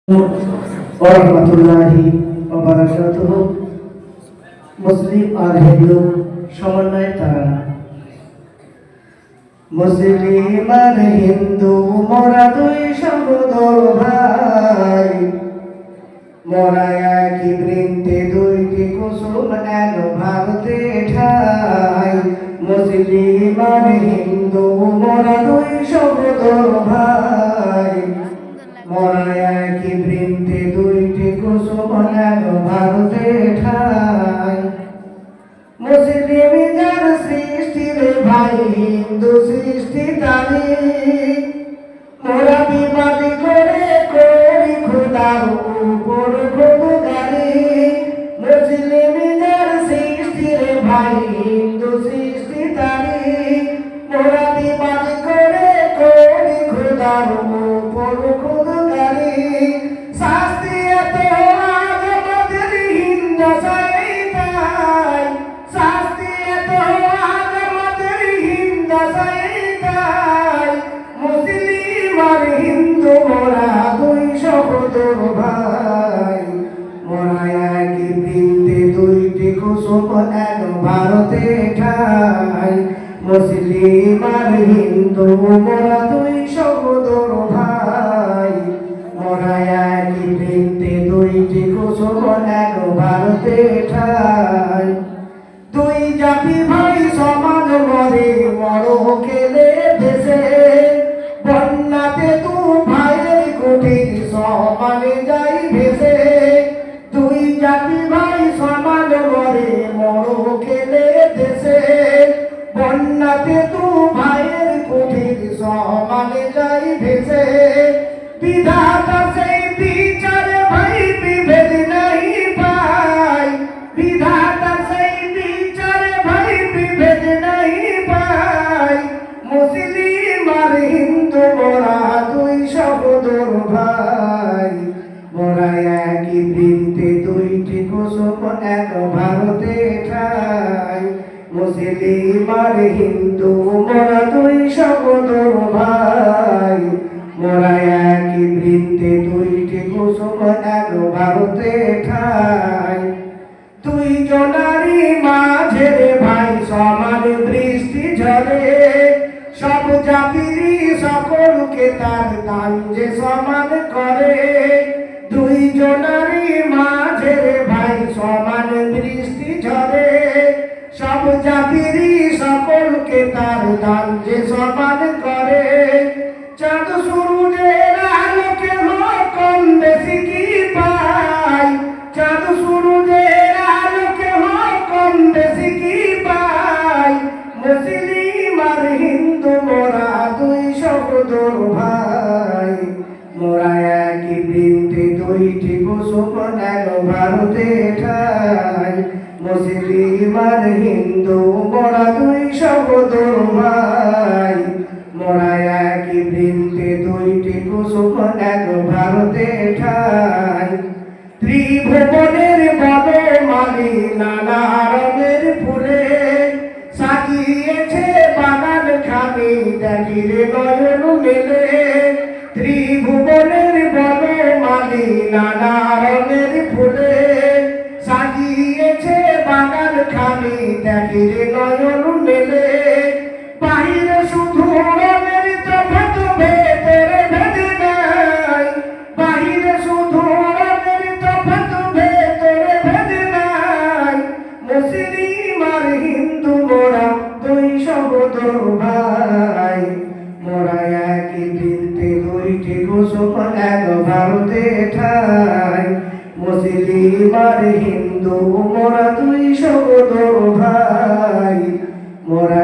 ওরহমাতুল্লাহি ওয়া বারাকাতুহু। মুসলিম আর হিন্দু সমন্বয়ে তারানা। মুসলিম আর হিন্দু মোরা দুই সহোদর ভাই, মোরা একই বৃন্তে দুইটি কুসুম এক ভারতে ঠাই। মুসলিম আর হিন্দু মোরা দুই সহোদর ভাই, মোরা একই বৃন্তে দুইটি কুসুম এক ভারতে ঠাই। মুসলিম যার সৃষ্টি রে ভাই, হিন্দু সৃষ্টি তারি। মোরা বিবাদী করে করি খোদার উপর খোদারি। মুসলিম যার সৃষ্টি রে ভাই, হিন্দু সৃষ্টি তারি। মোরা বিবাদী করে করি খোদার উপর খোদারি। শাস্তি এত আজ আমাদের হিন্দু সাইতাই, শাস্তি এত আজ আমাদের হিন্দু সাইতাই। মুসলিম আর হিন্দু মোরা দুই সহোদর ভাই, মোরা একই বৃন্তে দুইটি কুসুম এক ভারতে ঠাই। মুসলিম আর হিন্দু মোরা দুই সহোদর ভাই, মোরা একই বৃন্তে দুইটি কুসুম এক ভারতে ঠাই। দুই জাতি ভাই সমান মরে মরো খেলে দেশে, বন্যাতে দু ভাইয়ের কুটির সমানে যাই ভেসে। দুই জাতি ভাই সমান মরে মরো খেলে দেশে, বন্যাতে দু ভাইয়ের কুটির সমানে যাই ভেসে। বিধাতা সেই বিচারে ভাই বিভেদ নাই পাই, বিধাতা সেই বিচারে ভাই বিভেদ নাই পাই। মুসলিম আর হিন্দু মোরা দুই সহোদর ভাই, মোরা একই বৃন্তে দুইটি কুসুম এক ভারতে ঠাই। মুসলিম আর হিন্দু মোরা দুই সহোদর ভাই, মোরা একই বৃন্তে দুইটি কুসুম এক ভারতে ঠাই। দুই জনারি মাঝে রে ভাই সমান বৃষ্টি ঝরে, সব জাতিরই সকলকে তার দান যে সমান করে। দুই জনারি মাঝে রে ভাই সমান বৃষ্টি ঝরে, সব জাতিরই সকলকে তার দান যে সমান করে। চাঁদ সূর্যের আলোকে কম বেশি কি পাই, চাঁদ সূর্যের আলোকে কম বেশি কি পাই। মুসলিম আর হিন্দু মোরা দুই সহোদর ভাই, মোরা একই বৃন্তে দুইটি কুসুম এক ভারতে ঠাই। মুসলিম আর হিন্দু মোরা দুই সহোদর ভাই, মোরা একই বৃন্তে দুইটি কুসুম এক ভারতে ঠাই। ত্রিভুবনের বনমালী নানা রঙের ফুলে, সাজিয়েছে বাগান খানি দেখিলে নয়ন মেলে। ত্রিভুবনের বনমালী নানা রঙের ফুলে, সাজিয়েছে বাগান খানি দেখিলে নয়ন মেলে। বাহিরে শুধু রঙের তফাৎ ভেতরে ভেদ নাই, বাহিরে শুধু রঙের তফাৎ ভেতরে ভেদ নাই। মুসলিম আর হিন্দু মোরা দুই সহোদর ভাই, মোরা একই বৃন্তে দুইটি কুসুম এক ভারতে ঠাই। মুসলিম আর হিন্দু মোরা দুই সহোদর ভাই, মোরা